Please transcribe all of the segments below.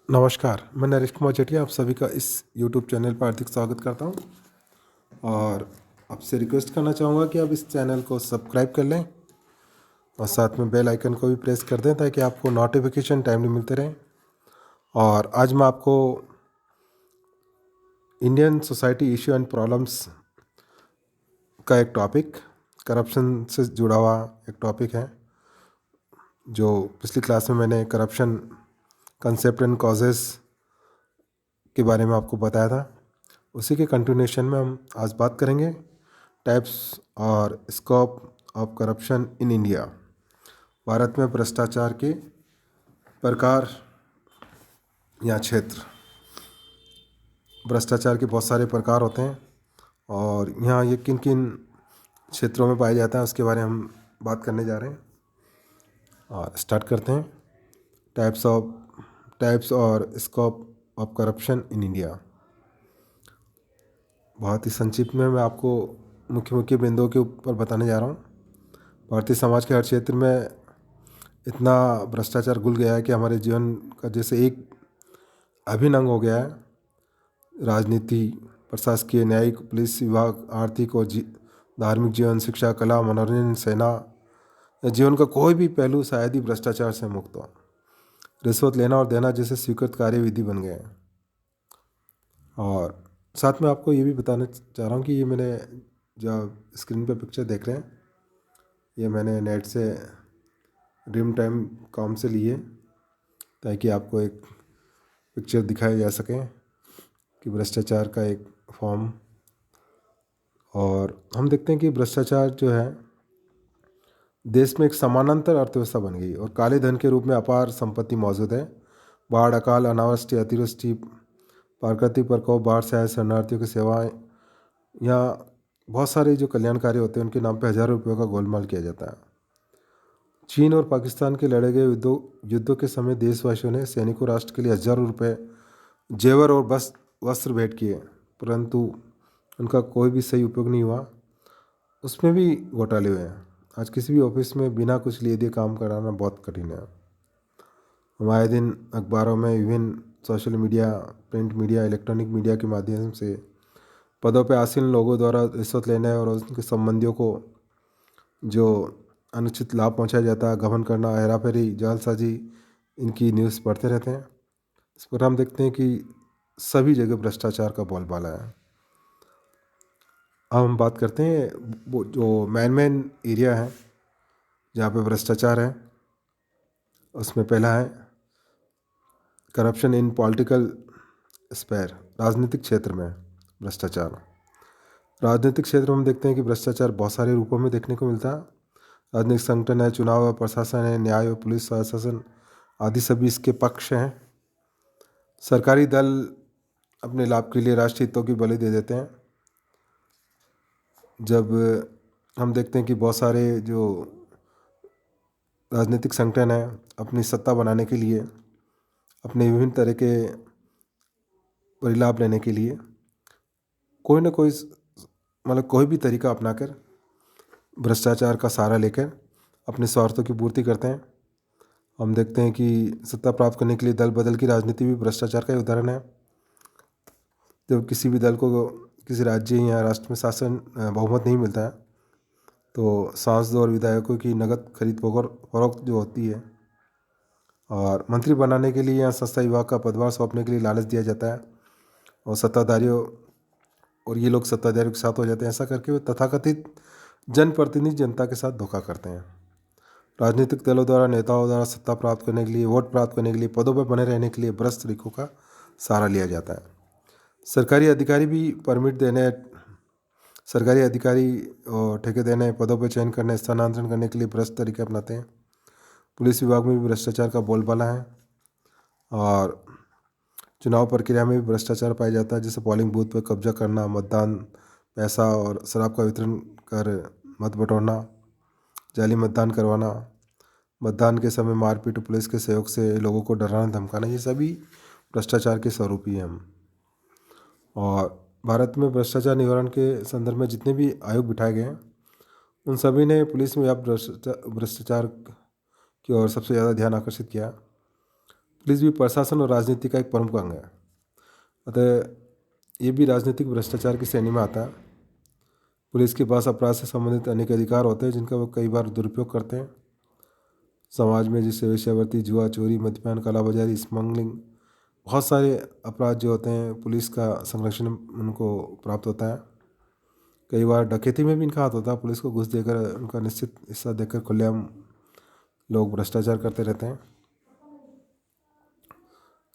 नमस्कार, मैं नरेश कुमार चटिया आप सभी का इस YouTube चैनल पर हार्दिक स्वागत करता हूं और आपसे रिक्वेस्ट करना चाहूँगा कि आप इस चैनल को सब्सक्राइब कर लें और साथ में बेल आइकन को भी प्रेस कर दें ताकि आपको नोटिफिकेशन टाइमली मिलते रहें। और आज मैं आपको Indian society issue and problems का एक टॉपिक, करप्शन से जुड़ा हुआ एक टॉपिक है जो पिछली क्लास में मैंने करप्शन कंसेप्ट एंड कॉजेज़ के बारे में आपको बताया था। उसी के कंटिन्यूएशन में हम आज बात करेंगे टाइप्स और scope of corruption in India. Bharat में भ्रष्टाचार के प्रकार या क्षेत्र। भ्रष्टाचार के बहुत सारे प्रकार होते हैं और यहाँ ये किन किन क्षेत्रों में पाया जाता है उसके बारे में हम बात करने जा रहे हैं और स्टार्ट करते हैं। टाइप्स और scope of corruption in India. बहुत ही संक्षिप्त में मैं आपको मुख्य मुख्य बिंदुओं के ऊपर बताने जा रहा हूँ। भारतीय समाज के हर क्षेत्र में इतना भ्रष्टाचार घुल गया है कि हमारे जीवन का जैसे एक अभिन्न अंग हो गया है। राजनीति, प्रशासकीय, न्यायिक, पुलिस विभाग, आर्थिक और धार्मिक जीवन, शिक्षा, कला, मनोरंजन, सेना या जीवन का कोई भी पहलू शायद ही भ्रष्टाचार से मुक्त हो। रिश्वत लेना और देना जैसे स्वीकृत कार्यविधि बन गए हैं। और साथ में आपको ये भी बताना चाह रहा हूँ कि ये मैंने जो स्क्रीन पे पिक्चर देख रहे हैं ये मैंने नेट से ड्रीम टाइम कॉम से लिए ताकि आपको एक पिक्चर दिखाया जा सके कि भ्रष्टाचार का एक फॉर्म। और हम देखते हैं कि भ्रष्टाचार जो है देश में एक समानांतर अर्थव्यवस्था बन गई और काले धन के रूप में अपार संपत्ति मौजूद है। बाढ़, अकाल, अनावृष्टि, अतिवृष्टि, प्राकृतिक प्रकोप, बाढ़ से आए शरणार्थियों की सेवाएं या बहुत सारे जो कल्याणकारी होते हैं उनके नाम पे हज़ारों रुपयों का गोलमाल किया जाता है। चीन और पाकिस्तान के लड़े गए युद्धों के समय देशवासियों ने सैनिकों राष्ट्र के लिए हज़ारों रुपये जेवर और वस्त्र भेंट किए, परंतु उनका कोई भी सही उपयोग नहीं हुआ। उसमें भी घोटाले हुए हैं। आज किसी भी ऑफिस में बिना कुछ लिए दिए काम कराना बहुत कठिन है। हम आए दिन अखबारों में, विभिन्न social media, print media, electronic media के माध्यम से पदों पर आसीन लोगों द्वारा रिश्वत लेने और उनके संबंधियों को जो अनुचित लाभ पहुंचाया जाता है, गबन करना, हेराफेरी, जालसाजी, इनकी न्यूज़ पढ़ते रहते हैं। इस पर हम देखते हैं कि सभी जगह भ्रष्टाचार का बोलबाला है। अब हम बात करते हैं वो जो मेन एरिया है जहाँ पे भ्रष्टाचार है। उसमें पहला है करप्शन इन पॉलिटिकल स्फेयर, राजनीतिक क्षेत्र में भ्रष्टाचार। राजनीतिक क्षेत्र में हम देखते हैं कि भ्रष्टाचार बहुत सारे रूपों में देखने को मिलता है। राजनीतिक संगठन है, चुनाव है, प्रशासन है, न्याय और पुलिस शासन आदि सभी इसके पक्ष हैं। सरकारी दल अपने लाभ के लिए राष्ट्रीय हितों की बलि दे देते हैं। जब हम देखते हैं कि बहुत सारे जो राजनीतिक संगठन है अपनी सत्ता बनाने के लिए, अपने विभिन्न तरह के परिलाभ लेने के लिए कोई ना कोई मतलब कोई भी तरीका अपनाकर भ्रष्टाचार का सहारा लेकर अपने स्वार्थों की पूर्ति करते हैं। हम देखते हैं कि सत्ता प्राप्त करने के लिए दल बदल की राजनीति भी भ्रष्टाचार का ही उदाहरण है। जब किसी भी दल को किसी राज्य या राष्ट्र में शासन बहुमत नहीं मिलता है तो सांसदों और विधायकों की नगद खरीद फरोख्त जो होती है और मंत्री बनाने के लिए या संस्था विभाग का पदभार सौंपने के लिए लालच दिया जाता है और सत्ताधारियों और ये लोग सत्ताधारियों के साथ हो जाते हैं। ऐसा करके वे तथाकथित जनप्रतिनिधि जनता के साथ धोखा करते हैं। राजनीतिक दलों द्वारा, नेताओं द्वारा सत्ता प्राप्त करने के लिए, वोट प्राप्त करने के लिए, पदों पर बने रहने के लिए भ्रष्ट तरीकों का सहारा लिया जाता है। सरकारी अधिकारी भी परमिट देने, सरकारी अधिकारी और ठेके देने, पदों पर चयन करने, स्थानांतरण करने के लिए भ्रष्ट तरीके अपनाते हैं। पुलिस विभाग में भी भ्रष्टाचार का बोलबाला है और चुनाव प्रक्रिया में भी भ्रष्टाचार पाया जाता है, जैसे पोलिंग बूथ पर कब्जा करना, मतदान पैसा और शराब का वितरण कर मत बटोरना, जाली मतदान करवाना, मतदान के समय मारपीट, पुलिस के सहयोग से लोगों को डराना धमकाना, ये सभी भ्रष्टाचार के स्वरूप ही हैं। और भारत में भ्रष्टाचार निवारण के संदर्भ में जितने भी आयोग बिठाए गए हैं उन सभी ने पुलिस में व्याप्त भ्रष्टाचार की ओर सबसे ज़्यादा ध्यान आकर्षित किया। पुलिस भी प्रशासन और राजनीति का एक प्रमुख अंग है, अतः ये भी राजनीतिक भ्रष्टाचार की श्रेणी में आता है। पुलिस के पास अपराध से संबंधित अनेक अधिकार होते हैं जिनका वो कई बार दुरुपयोग करते हैं। समाज में जैसे वेश्यावृत्ति, जुआ, चोरी, मद्यपान, कालाबाजारी, स्मगलिंग, बहुत सारे अपराध जो होते हैं पुलिस का संरक्षण उनको प्राप्त होता है। कई बार डकैती में भी इनका हाथ होता है। पुलिस को घूस देकर उनका निश्चित हिस्सा देकर खुलेआम लोग भ्रष्टाचार करते रहते हैं।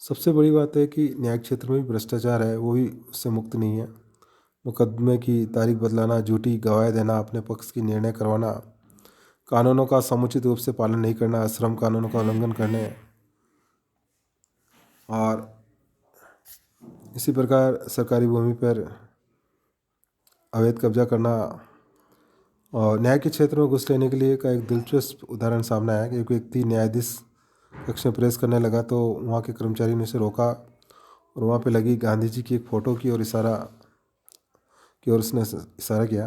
सबसे बड़ी बात है कि न्यायिक क्षेत्र में भी भ्रष्टाचार है, वो भी उससे मुक्त नहीं है। मुकदमे की तारीख बदलाना, झूठी गवाही देना, अपने पक्ष की निर्णय करवाना, कानूनों का समुचित रूप से पालन नहीं करना, श्रम कानूनों का उल्लंघन करने, और इसी प्रकार सरकारी भूमि पर अवैध कब्जा करना। और न्याय के क्षेत्र में घुस लेने के लिए का एक दिलचस्प उदाहरण सामने आया कि एक व्यक्ति न्यायाधीश कक्ष में प्रेस करने लगा तो वहाँ के कर्मचारियों ने उसे रोका और वहाँ पे लगी गांधी जी की एक फ़ोटो की ओर उसने इशारा किया।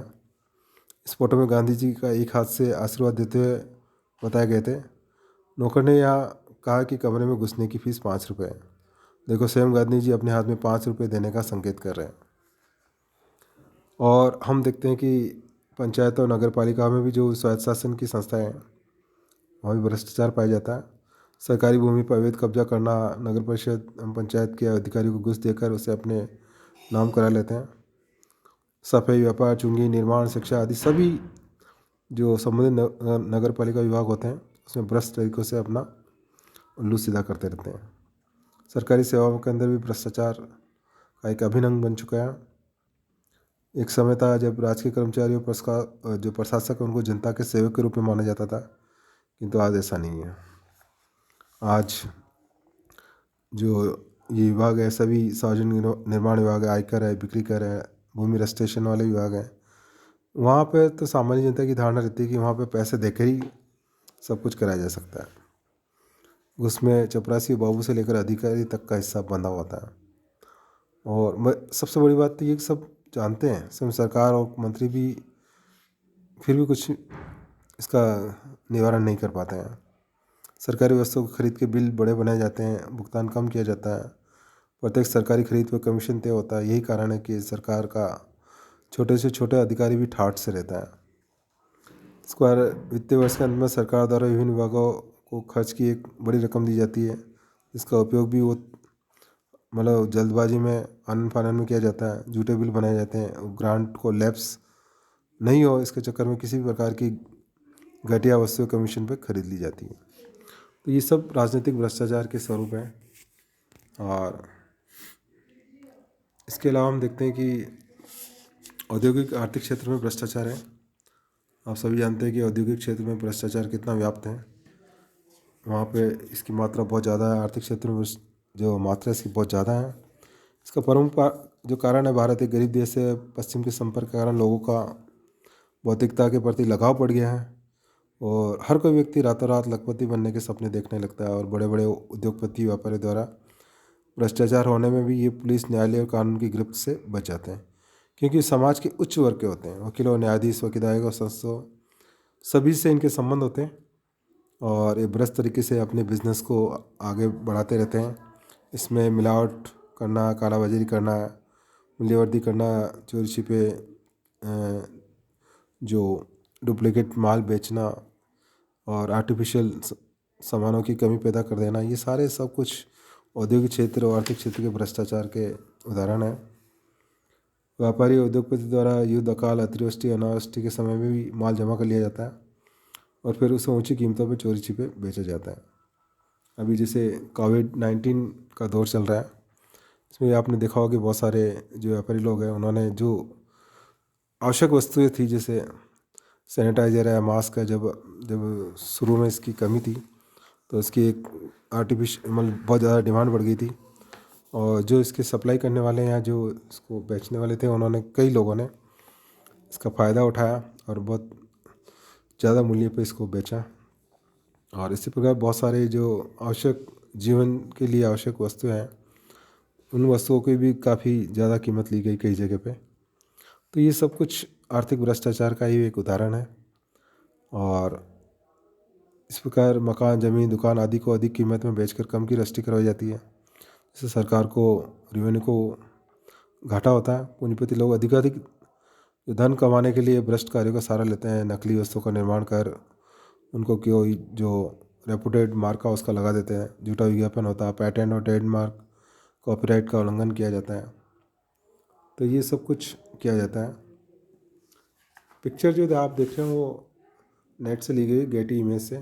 इस फोटो में गांधी जी का एक हाथ से आशीर्वाद देते हुए बताए गए थे। नौकर ने यहाँ कहा कि कमरे में घुसने की फ़ीस 5 रुपये। देखो, स्वयं गांधी जी अपने हाथ में 5 रुपये देने का संकेत कर रहे हैं। और हम देखते हैं कि पंचायत और नगर पालिका में भी जो स्वायत्त शासन की संस्थाएं हैं वहाँ भी भ्रष्टाचार पाया जाता है। सरकारी भूमि पर अवैध कब्जा करना, नगर परिषद पंचायत के अधिकारियों को घूस देकर उसे अपने नाम करा लेते हैं। सफाई, व्यापार, चुंगी, निर्माण, शिक्षा आदि सभी जो संबंधित नगर पालिका विभाग होते हैं उसमें भ्रष्ट तरीकों से अपना उल्लू सीधा करते रहते हैं। सरकारी सेवाओं के अंदर भी भ्रष्टाचार का एक अभिन्न अंग बन चुका है। एक समय था जब राजकीय कर्मचारियों जो प्रशासक है उनको जनता के सेवक के रूप में माना जाता था, किंतु आज ऐसा नहीं है। आज जो ये विभाग है, सभी सार्वजनिक निर्माण विभाग है, आयकर है, बिक्री कर है, भूमि रजिस्ट्रेशन वाले विभाग हैं, वहाँ पे तो सामान्य जनता की धारणा रहती है कि वहाँ पे पैसे देकर ही सब कुछ कराया जा सकता है। उसमें चपरासी बाबू से लेकर अधिकारी तक का हिस्सा बंधा होता है। और सबसे बड़ी बात तो ये कि सब जानते हैं, स्वयं सरकार और मंत्री भी, फिर भी कुछ इसका निवारण नहीं कर पाते हैं। सरकारी वस्तुओं को खरीद के बिल बड़े बनाए जाते हैं, भुगतान कम किया जाता है, प्रत्येक सरकारी खरीद पर कमीशन तय होता है। यही कारण है कि सरकार का छोटे से छोटे अधिकारी भी ठाठ से रहता है। इसके बाद वित्तीय वर्ष के अंत में सरकार द्वारा विभिन्न विभागों को खर्च की एक बड़ी रकम दी जाती है, जिसका उपयोग भी वो जल्दबाजी में आनन फानन में किया जाता है। झूठे बिल बनाए जाते हैं, ग्रांट को लैप्स नहीं हो इसके चक्कर में किसी भी प्रकार की घटिया वस्तुएं कमीशन पे खरीद ली जाती है। तो ये सब राजनीतिक भ्रष्टाचार के स्वरूप हैं। और इसके अलावा हम देखते हैं कि औद्योगिक आर्थिक क्षेत्र में भ्रष्टाचार है। आप सभी जानते हैं कि औद्योगिक क्षेत्र में भ्रष्टाचार कितना व्याप्त है। वहाँ पे इसकी मात्रा बहुत ज़्यादा है। आर्थिक क्षेत्र में जो मात्रा इसकी बहुत ज़्यादा है। इसका प्रमुख जो कारण है, भारत एक गरीब देश है। पश्चिम के संपर्क के कारण लोगों का भौतिकता के प्रति लगाव बढ़ गया है और हर कोई व्यक्ति रातों रात लखपति बनने के सपने देखने लगता है। और बड़े बड़े उद्योगपति, व्यापारी द्वारा भ्रष्टाचार होने में भी ये पुलिस, न्यायालय और कानून की गिरफ्त से बच जाते हैं, क्योंकि समाज के उच्च वर्ग के होते हैं। वकीलों, न्यायाधीश, वकीलायक और संस्थाओं सभी से इनके संबंध होते हैं और ये भ्रष्ट तरीके से अपने बिजनेस को आगे बढ़ाते रहते हैं। इसमें मिलावट करना, कालाबाजारी करना, मूल्यवर्धी करना, चोरी छिपे जो डुप्लीकेट माल बेचना और आर्टिफिशियल सामानों की कमी पैदा कर देना, ये सारे सब कुछ औद्योगिक क्षेत्र और आर्थिक क्षेत्र के भ्रष्टाचार के उदाहरण हैं। व्यापारी और उद्योगपति द्वारा युद्ध, अकाल, अतिवृष्टि, अनावृष्टि के समय में भी माल जमा कर लिया जाता है और फिर उसे ऊंची कीमतों पर चोरी छिपे बेचा जाता है। अभी जैसे कोविड-19 का दौर चल रहा है, इसमें आपने देखा होगा कि बहुत सारे जो व्यापारी लोग हैं उन्होंने जो आवश्यक वस्तुएं थी, जैसे सैनिटाइज़र है, मास्क है, जब शुरू में इसकी कमी थी तो इसकी एक बहुत ज़्यादा डिमांड बढ़ गई थी और जो इसके सप्लाई करने वाले हैं या जो इसको बेचने वाले थे, उन्होंने, कई लोगों ने इसका फ़ायदा उठाया और बहुत ज़्यादा मूल्य पे इसको बेचा। और इसी प्रकार बहुत सारे जो आवश्यक, जीवन के लिए आवश्यक वस्तुएं हैं, उन वस्तुओं की भी काफ़ी ज़्यादा कीमत ली गई कई जगह पे। तो ये सब कुछ आर्थिक भ्रष्टाचार का ही एक उदाहरण है। और इस प्रकार मकान, ज़मीन, दुकान आदि को अधिक कीमत में बेचकर कम की रजिस्ट्री करवाई जाती है। इससे सरकार को, रेवेन्यू को घाटा होता है। पूंजीपति लोग अधिकाधिक धन कमाने के लिए भ्रष्ट कार्यों का सहारा लेते हैं। नकली वस्तुओं का निर्माण कर उनको कोई जो रेपुटेड मार्क का उसका लगा देते हैं। झूठा विज्ञापन होता है, पेटेंट और ट्रेडमार्क, कॉपीराइट का उल्लंघन किया जाता है। तो ये सब कुछ किया जाता है। पिक्चर जो आप देख रहे हो वो नेट से ली गई, गेटी इमेज से,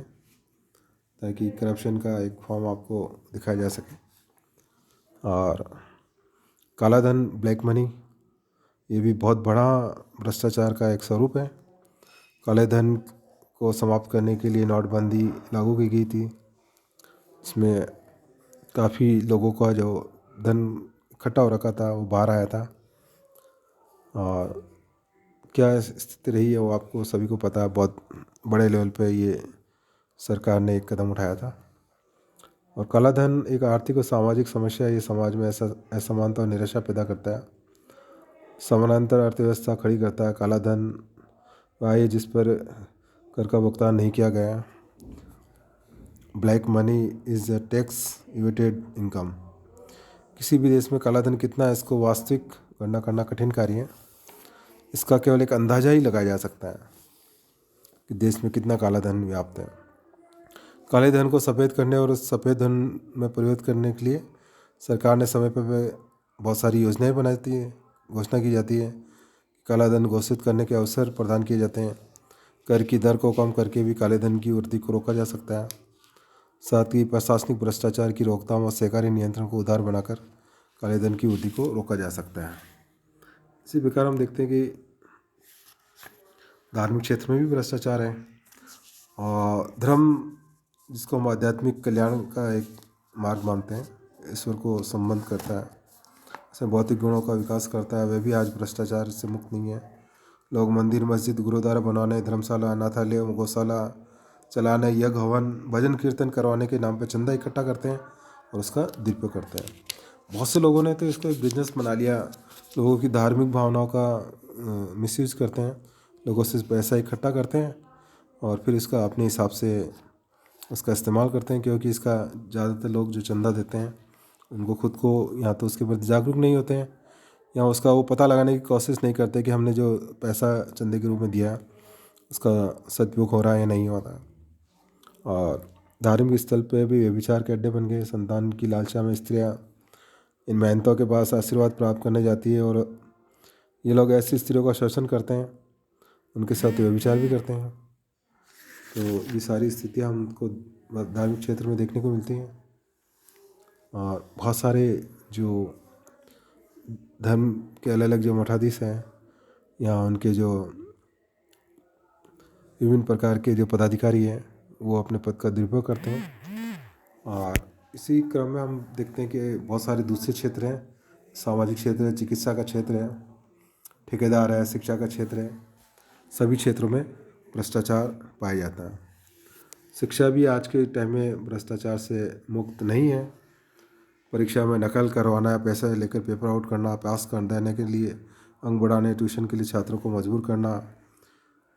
ताकि करप्शन का एक फॉर्म आपको दिखाया जा सके। और काला धन, ब्लैक मनी, ये भी बहुत बड़ा भ्रष्टाचार का एक स्वरूप है। काले धन को समाप्त करने के लिए नोटबंदी लागू की गई थी। इसमें काफ़ी लोगों का जो धन इकट्ठा हो रखा था वो बाहर आया था। और क्या स्थिति रही है वो आपको सभी को पता है। बहुत बड़े लेवल पे ये सरकार ने एक कदम उठाया था। और काला धन एक आर्थिक और सामाजिक समस्या है। ये समाज में ऐसा असमानता और निराशा पैदा करता है। समानांतर अर्थव्यवस्था खड़ी करता है। काला धन वह है जिस पर कर का भुगतान नहीं किया गया। Black money is a tax evaded income. किसी भी देश में काला धन कितना है, इसको वास्तविक गणना करना कठिन कार्य है। इसका केवल एक अंदाजा ही लगाया जा सकता है कि देश में कितना काला धन व्याप्त है। काले धन को सफ़ेद करने और सफ़ेद धन में परिवर्तित करने के लिए सरकार ने समय पर बहुत सारी योजनाएं बनाती है, घोषणा की जाती है। काला धन घोषित करने के अवसर प्रदान किए जाते हैं। कर की दर को कम करके भी काले धन की वृद्धि को रोका जा सकता है। साथ ही प्रशासनिक भ्रष्टाचार की रोकथाम और सहकारी नियंत्रण को उदार बनाकर काले धन की वृद्धि को रोका जा सकता है। इसी प्रकार हम देखते हैं कि धार्मिक क्षेत्र में भी भ्रष्टाचार है। और धर्म, जिसको हम आध्यात्मिक कल्याण का एक मार्ग मानते हैं, ईश्वर को संबंध करता है, इसमें भौतिक गुणों का विकास करता है, वह भी आज भ्रष्टाचार से मुक्त नहीं है। लोग मंदिर, मस्जिद, गुरुद्वारा बनवाने, धर्मशाला, अनाथालय, गौशाला चलाने, यज्ञ, हवन, भजन कीर्तन करवाने के नाम पर चंदा इकट्ठा करते हैं और उसका दुरुपयोग करते हैं। बहुत से लोगों ने तो इसको एक बिजनेस बना लिया। लोगों की धार्मिक भावनाओं का मिसयूज करते हैं। लोगों से पैसा इकट्ठा करते हैं और फिर इसका अपने हिसाब से उसका इस्तेमाल करते हैं। क्योंकि इसका ज़्यादातर लोग जो चंदा देते हैं उनको खुद को या तो उसके प्रति जागरूक नहीं होते हैं, या उसका वो पता लगाने की कोशिश नहीं करते कि हमने जो पैसा चंदे के रूप में दिया उसका सदुपयोग हो रहा है या नहीं हो रहा है। और धार्मिक स्थल पे भी व्यभिचार के अड्डे बन गए। संतान की लालसा में स्त्रियाँ इन महंतों के पास आशीर्वाद प्राप्त करने जाती है और ये लोग ऐसी स्त्रियों का शोषण करते हैं, उनके साथ व्यभिचार भी करते हैं। तो ये सारी स्थितियाँ हमको धार्मिक क्षेत्र में देखने को मिलती हैं। और बहुत सारे जो धर्म के अलग अलग जो मठाधीश हैं या उनके जो विभिन्न प्रकार के जो पदाधिकारी हैं वो अपने पद का दुरुपयोग करते हैं। और इसी क्रम में हम देखते हैं कि बहुत सारे दूसरे क्षेत्र हैं। सामाजिक क्षेत्र है, चिकित्सा का क्षेत्र है, ठेकेदार है, शिक्षा का क्षेत्र है। सभी क्षेत्रों में भ्रष्टाचार पाया जाता है। शिक्षा भी आज के टाइम में भ्रष्टाचार से मुक्त नहीं है। परीक्षा में नकल करवाना, पैसा लेकर पेपर आउट करना, पास कर देने के लिए अंक बढ़ाने, ट्यूशन के लिए छात्रों को मजबूर करना,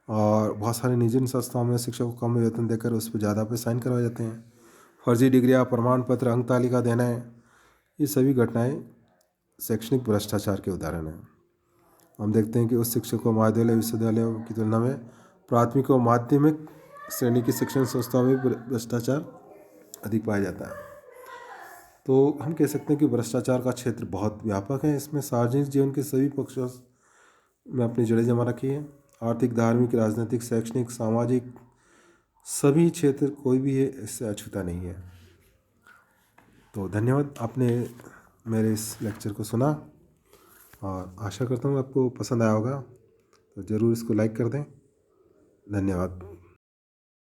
और बहुत सारे निजी संस्थाओं में शिक्षकों को कम वेतन देकर उस पर ज़्यादा पे साइन करवाए जाते हैं। फर्जी डिग्रियाँ, प्रमाण पत्र, अंक तालिका देना है, ये सभी घटनाएं शैक्षणिक भ्रष्टाचार के उदाहरण हैं। हम देखते हैं कि उस शिक्षक को महाविद्यालय, विश्वविद्यालयों की तुलना में प्राथमिक और माध्यमिक श्रेणी की शिक्षण संस्थाओं में भ्रष्टाचार अधिक पाया जाता है। तो हम कह सकते हैं कि भ्रष्टाचार का क्षेत्र बहुत व्यापक है। इसमें सार्वजनिक जीवन के सभी पक्षों में अपनी जड़ें जमा रखी है। आर्थिक, धार्मिक, राजनीतिक, शैक्षणिक, सामाजिक सभी क्षेत्र, कोई भी है इससे अछूता नहीं है। तो धन्यवाद, आपने मेरे इस लेक्चर को सुना और आशा करता हूँ आपको पसंद आया होगा। तो ज़रूर इसको लाइक कर दें। धन्यवाद।